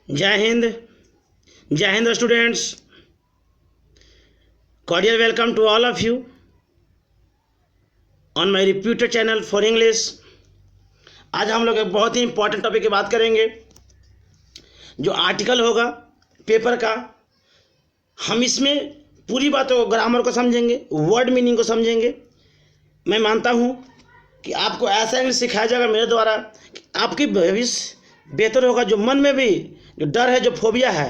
जय हिंद। जय Hind students, cordial welcome to all of you on my reputed channel for English। आज हम लोग एक बहुत ही इंपॉर्टेंट टॉपिक की बात करेंगे। जो आर्टिकल होगा पेपर का, हम इसमें पूरी बातों को, ग्रामर को समझेंगे, वर्ड मीनिंग को समझेंगे। मैं मानता हूँ कि आपको ऐसा इंग्लिश सिखाया जाएगा मेरे द्वारा कि आपकी भविष्य बेहतर होगा। जो मन में भी जो डर है, जो फोबिया है,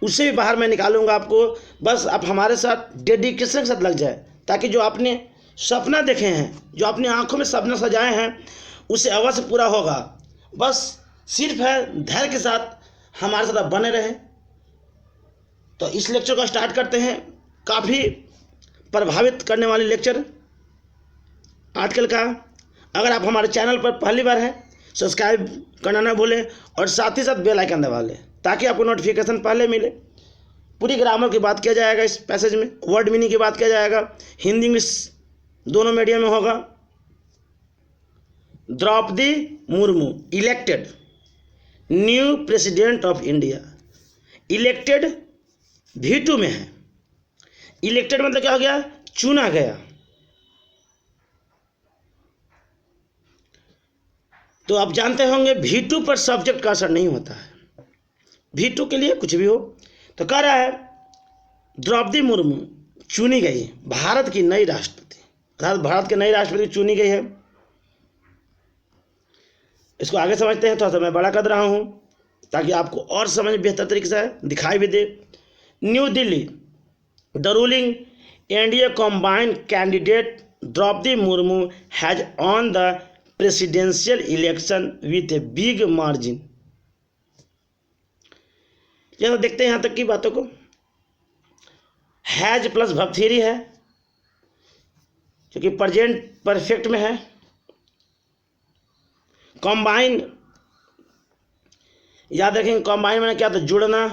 उससे भी बाहर मैं निकालूंगा आपको। बस आप हमारे साथ डेडिकेशन के साथ लग जाए, ताकि जो आपने सपना देखे हैं, जो अपनी आंखों में सपना सजाए हैं, उसे अवश्य पूरा होगा। बस सिर्फ है धैर्य के साथ हमारे साथ आप बने रहें। तो इस लेक्चर को स्टार्ट करते हैं। काफ़ी प्रभावित करने वाली लेक्चर आजकल का। अगर आप हमारे चैनल पर पहली बार हैं, सब्सक्राइब करना ना भूलें और साथ ही साथ बेल आइकन दबा लें, ताकि आपको नोटिफिकेशन पहले मिले। पूरी ग्रामर की बात किया जाएगा इस पैसेज में, वर्ड मीनिंग की बात किया जाएगा, हिंदी इंग्लिश दोनों मीडियम में होगा। Droupadi Murmu elected new president of India. Elected V2 में है। इलेक्टेड मतलब क्या हो गया? चुना गया। तो आप जानते होंगे V2 पर सब्जेक्ट का असर नहीं होता है। V2 के लिए कुछ भी हो। तो कह रहा है द्रौपदी मुर्मू चुनी गई भारत की नई राष्ट्रपति, अर्थात भारत के नई राष्ट्रपति चुनी गई है। इसको आगे समझते हैं। थोड़ा सा मैं बड़ा कर रहा हूँ ताकि आपको और समझ बेहतर तरीके से दिखाई भी दे। New Delhi, the ruling NDA combined candidate Draupadi Murmu has on the presidential election with a big margin. चलो देखते हैं यहाँ तक की बातों को। हैज प्लस वर्ब थ्री है, क्योंकि प्रेजेंट परफेक्ट में है। कॉम्बाइन, याद रखेंगे कॉम्बाइन मैंने क्या था? जुड़ना,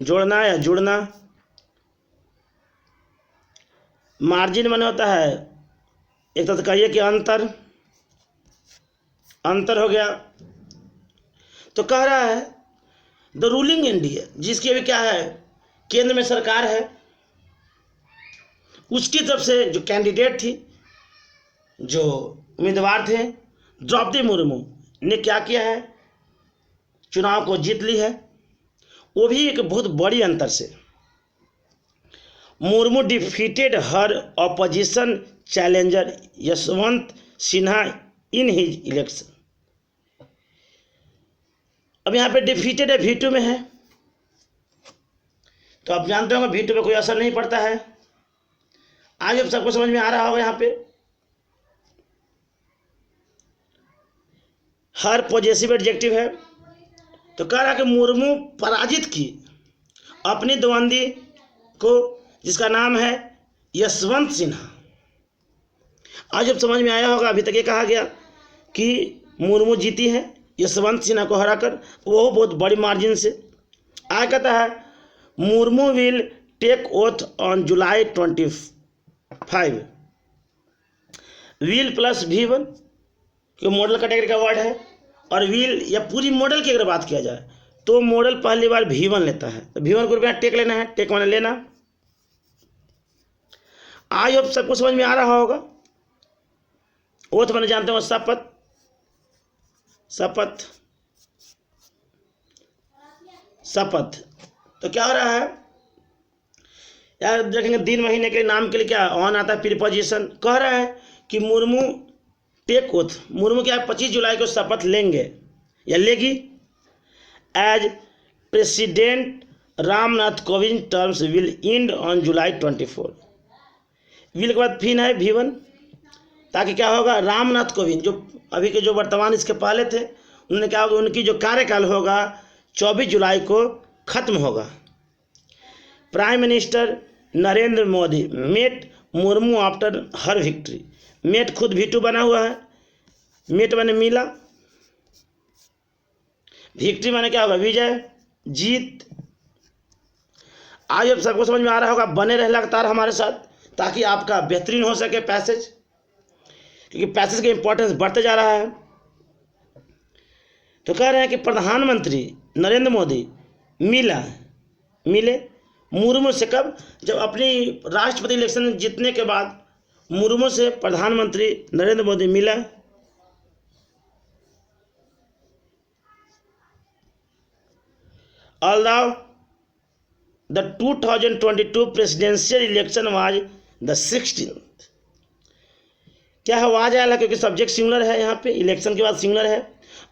जोड़ना या जुड़ना। मार्जिन मैंने होता है, एक तरह से कहिए कि अंतर, अंतर हो गया। तो कह रहा है द रूलिंग इंडिया, जिसकी अभी क्या है, केंद्र में सरकार है, उसकी तरफ से जो कैंडिडेट थी, जो उम्मीदवार थे, द्रौपदी मुर्मू ने क्या किया है? चुनाव को जीत ली है, वो भी एक बहुत बड़ी अंतर से। Murmu defeated her opposition challenger Yashwant Sinha in his election. अब यहाँ पे डिफीटेड है, V2 में है, तो आप जानते होंगे V2 पे कोई असर नहीं पड़ता है। आज अब सबको समझ में आ रहा होगा। यहाँ पे हर पॉजिटिव एडजेक्टिव है। तो कह रहा कि मुर्मू पराजित की अपनी द्वंद्वी को, जिसका नाम है यशवंत सिन्हा। आज अब समझ में आया होगा। अभी तक ये कहा गया कि मुर्मू जीती है यशवंत सिन्हा को हराकर, वो बहुत बड़ी मार्जिन से। आगे कहता है Murmu will take oath on July 25। Will plus V1, कि मॉडल कैटेगरी का वर्ड है, और विल या पूरी मॉडल की अगर बात किया जाए तो मॉडल पहली बार V1 लेता है। तो V1 को यहाँ टेक लेना है, टेक माने लेना। आज अब सबको समझ में आ रहा होगा। ओथ मैंने जानते हो शपथ, शपथ, शपथ। तो क्या हो रहा है यार? देखेंगे दिन महीने के नाम के लिए क्या ऑन आता है, प्रीपोजिशन। कह रहा है कि मुर्मू टेक ओथ, मुर्मू क्या है 25 जुलाई को शपथ लेंगे या लेगी। As president Ram Nath Kovind terms will end on July 24। Will के बाद फिर है V1, ताकि क्या होगा? रामनाथ कोविंद जो अभी के जो वर्तमान इसके पहले थे, उन्होंने क्या होगा, उनकी जो कार्यकाल होगा 24 जुलाई को खत्म होगा। Prime minister Narendra Modi met Murmu after her victory. Met खुद V2 बना हुआ है, मेट माने मिला, विक्ट्री माने क्या होगा? विजय, जीत। आज अब सबको समझ में आ रहा होगा। बने रहे लगातार हमारे साथ, ताकि आपका बेहतरीन हो सके पैसेज, क्योंकि पैसेज का इंपॉर्टेंस बढ़ते जा रहा है। तो कह रहे हैं कि प्रधानमंत्री नरेंद्र मोदी मिले मुर्मू से कब? जब अपनी राष्ट्रपति इलेक्शन जीतने के बाद मुर्मू से प्रधानमंत्री नरेंद्र मोदी मिला। Although the 2022 presidential election was the 16th, क्या है? वाज आया क्योंकि सब्जेक्ट सिंगुलर है, यहाँ पे इलेक्शन के बाद सिंगुलर है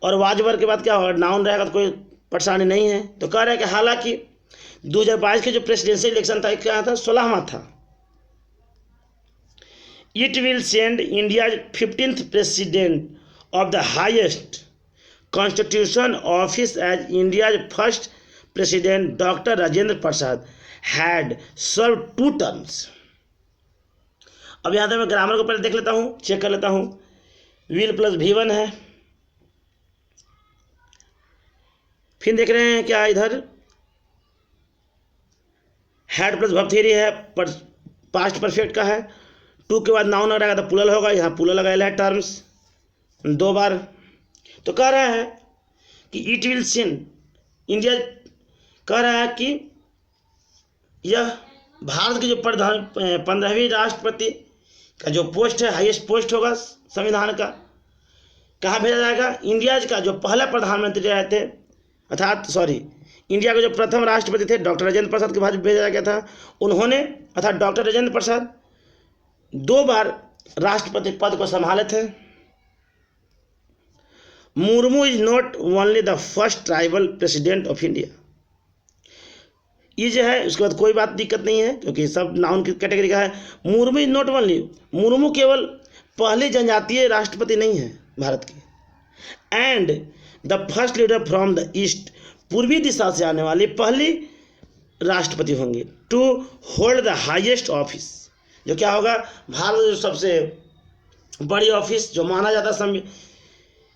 और वाजवर के बाद क्या होगा? नाउन रहेगा, तो कोई परेशानी नहीं है। तो कह रहे हैं कि हालांकि 2022 के जो प्रेसिडेंशियल इलेक्शन था क्या था? 16वां था। It will send India 15th president of the highest constitution office as India first president doctor Rajendra Prasad had serve 2 terms. अब यहाँ तक मैं ग्रामर को पहले देख लेता हूँ, चेक कर लेता हूँ। विल प्लस V1 है, फिर देख रहे हैं क्या इधर हैड प्लस वर्ब थ्योरी है, पर पास्ट परफेक्ट का है। 2 के बाद नाउन रहेगा तो प्लूरल होगा, यहाँ प्लूरल लगाया है टर्म्स 2 बार। तो कह रहा है कि इट विल सेंड इंडिया, कह रहा है कि यह भारत के जो 15वीं राष्ट्रपति का जो पोस्ट है, हाईएस्ट पोस्ट होगा संविधान का, कहाँ भेजा जाएगा? इंडिया का जो पहला प्रधानमंत्री रहे थे, इंडिया के जो प्रथम राष्ट्रपति थे डॉक्टर राजेंद्र प्रसाद के बाद भेजा गया था। उन्होंने अर्थात डॉक्टर राजेंद्र प्रसाद 2 बार राष्ट्रपति पद को संभाले थे। Murmu is not only the first tribal president of India. ये जो है उसके बाद कोई बात दिक्कत नहीं है क्योंकि सब नाउन की कैटेगरी का है। Murmu is not only, Murmu केवल पहले जनजातीय राष्ट्रपति नहीं है भारत के। And the first leader from the east, पूर्वी दिशा से आने वाली पहली राष्ट्रपति होंगे। To hold the highest office, जो क्या होगा? भारत जो सबसे बड़ी ऑफिस जो माना जाता है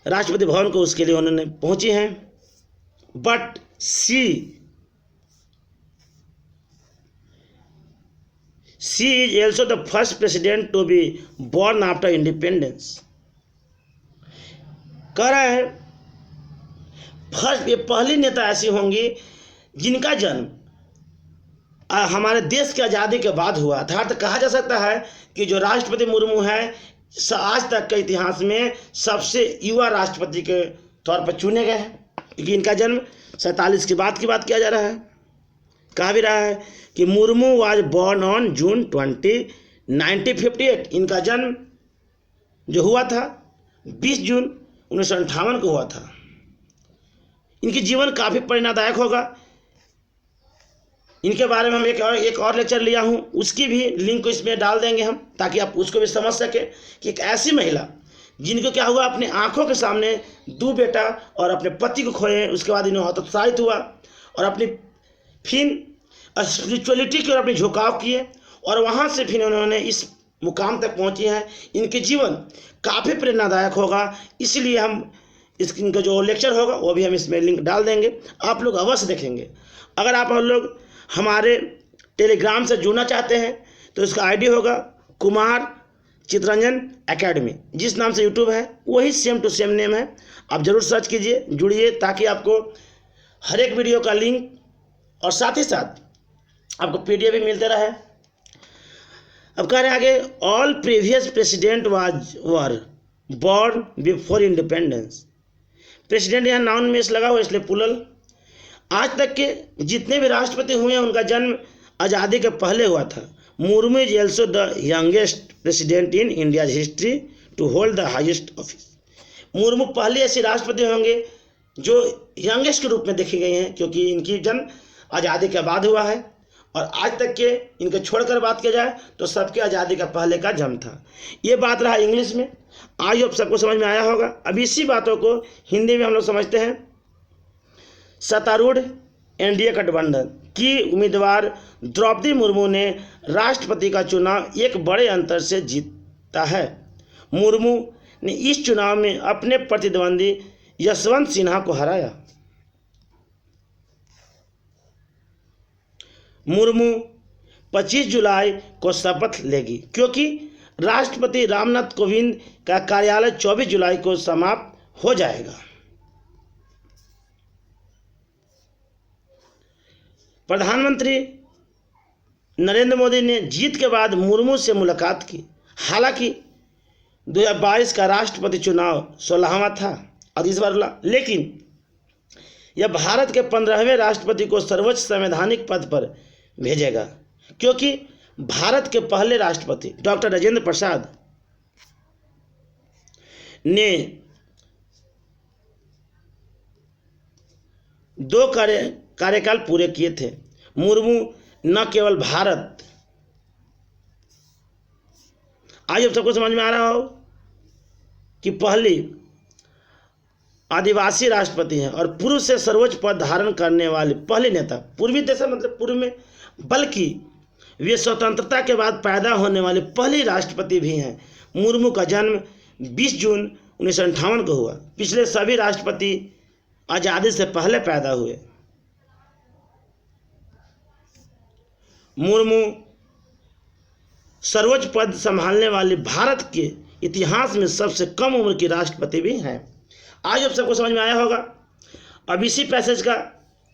राष्ट्रपति भवन को, उसके लिए उन्होंने पहुंची हैं। But she is also the first president to be born after independence. कह रहा है फर्स्ट, ये पहली नेता ऐसी होंगी जिनका जन्म हमारे देश की आज़ादी के बाद हुआ। अर्थात कहा जा सकता है कि जो राष्ट्रपति मुर्मू है आज तक के इतिहास में सबसे युवा राष्ट्रपति के तौर पर चुने गए हैं, क्योंकि इनका जन्म 47 के बाद की बात किया जा रहा है। कहा भी रहा है कि Murmu was born on June 20, 1958। इनका जन्म जो हुआ था 20 जून 1958 को हुआ था। इनकी जीवन काफ़ी प्रेरणादायक होगा। इनके बारे में हम एक और लेक्चर लिया हूँ, उसकी भी लिंक को इसमें डाल देंगे हम, ताकि आप उसको भी समझ सकें कि एक ऐसी महिला जिनको क्या हुआ, अपनी आंखों के सामने 2 बेटा और अपने पति को खोए, उसके बाद इन्हें हतोत्साहित हुआ और अपनी फिर स्पिरिचुअलिटी की ओर अपनी झुकाव किए और वहाँ से फिर उन्होंने इस मुकाम तक पहुँचे हैं। इनके जीवन काफ़ी प्रेरणादायक होगा, इसलिए हम इनका जो लेक्चर होगा वो भी हम इसमें लिंक डाल देंगे, आप लोग अवश्य देखेंगे। अगर आप लोग हमारे टेलीग्राम से जुड़ना चाहते हैं तो इसका आईडी होगा कुमार चितरंजन एकेडमी, जिस नाम से यूट्यूब है वही सेम टू सेम नेम है। आप ज़रूर सर्च कीजिए, जुड़िए, ताकि आपको हर एक वीडियो का लिंक और साथ ही साथ आपको PDF भी मिलते रहे। अब कह रहे हैं आगे, all previous president were born before independence. President यहाँ नाउन में लगा हुआ इसलिए पुलल। आज तक के जितने भी राष्ट्रपति हुए हैं उनका जन्म आज़ादी के पहले हुआ था। Murmu is also the youngest president in India's history to hold the highest office. Murmu पहले ऐसे राष्ट्रपति होंगे जो यंगेस्ट के रूप में देखी गई हैं, क्योंकि इनकी जन्म आज़ादी के बाद हुआ है और आज तक के इनके छोड़कर बात किया जाए तो सबके आज़ादी का पहले का जन्म था। ये बात रहा इंग्लिश में, आई होप सबको समझ में आया होगा। अब इसी बातों को हिंदी में हम लोग समझते हैं। सत्तारूढ़ एनडीए गठबंधन की उम्मीदवार द्रौपदी मुर्मू ने राष्ट्रपति का चुनाव एक बड़े अंतर से जीता है। मुर्मू ने इस चुनाव में अपने प्रतिद्वंदी यशवंत सिन्हा को हराया। मुर्मू 25 जुलाई को शपथ लेगी, क्योंकि राष्ट्रपति रामनाथ कोविंद का कार्यालय 24 जुलाई को समाप्त हो जाएगा। प्रधानमंत्री नरेंद्र मोदी ने जीत के बाद मुर्मू से मुलाकात की। हालांकि 2022 का राष्ट्रपति चुनाव 16वां था और इस बार लेकिन यह भारत के 15वें राष्ट्रपति को सर्वोच्च संवैधानिक पद पर भेजेगा, क्योंकि भारत के पहले राष्ट्रपति डॉक्टर राजेंद्र प्रसाद ने 2 कार्यकाल पूरे किए थे। मुर्मू न केवल भारत, आज अब सबको समझ में आ रहा हो कि पहली आदिवासी राष्ट्रपति हैं और पूर्व से सर्वोच्च पद धारण करने वाले पहले नेता, पूर्वी देश मतलब पूर्व में, बल्कि वे स्वतंत्रता के बाद पैदा होने वाले पहले राष्ट्रपति भी हैं। मुर्मू का जन्म 20 जून 1958 को हुआ। पिछले सभी राष्ट्रपति आज़ादी से पहले पैदा हुए। मुर्मू सर्वोच्च पद संभालने वाले भारत के इतिहास में सबसे कम उम्र की राष्ट्रपति भी हैं। आज अब सबको समझ में आया होगा। अब इसी पैसेज का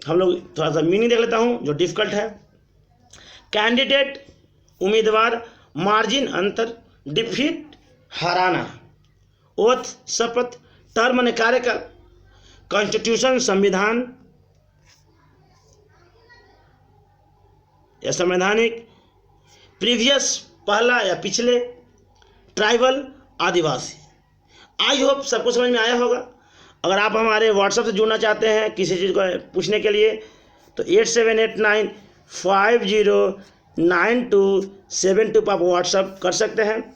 हम लोग थोड़ा सा मीनिंग देख लेता हूं जो डिफिकल्ट है। कैंडिडेट उम्मीदवार, मार्जिन अंतर, डिफीट हराना, ओथ शपथ, टर्म ने कार्यकाल, कॉन्स्टिट्यूशन संविधान या संवैधानिक, प्रीवियस पहला या पिछले, ट्राइबल आदिवासी। आई होप सबको समझ में आया होगा। अगर आप हमारे व्हाट्सएप से जुड़ना चाहते हैं किसी चीज़ को पूछने के लिए तो 8789509272 पर आप व्हाट्सएप कर सकते हैं।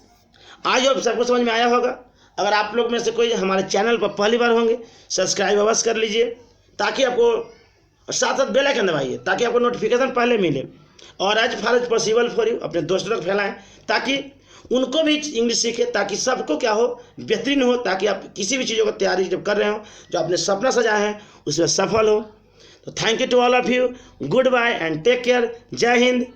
आई होप सबको समझ में आया होगा। अगर आप लोग में से कोई हमारे चैनल पर पहली बार होंगे, सब्सक्राइब अवश्य कर लीजिए ताकि आपको साथ साथ बेल आइकन दबाइए ताकि आपको नोटिफिकेशन पहले मिले। और as far as possible for you अपने दोस्तों तक फैलाएं ताकि उनको भी इंग्लिश सीखे, ताकि सबको क्या हो, बेहतरीन हो, ताकि आप किसी भी चीज़ों की तैयारी जब कर रहे हो जो आपने सपना सजाया है उसमें सफल हो। तो thank you to all of you, goodbye and take care. जय हिंद,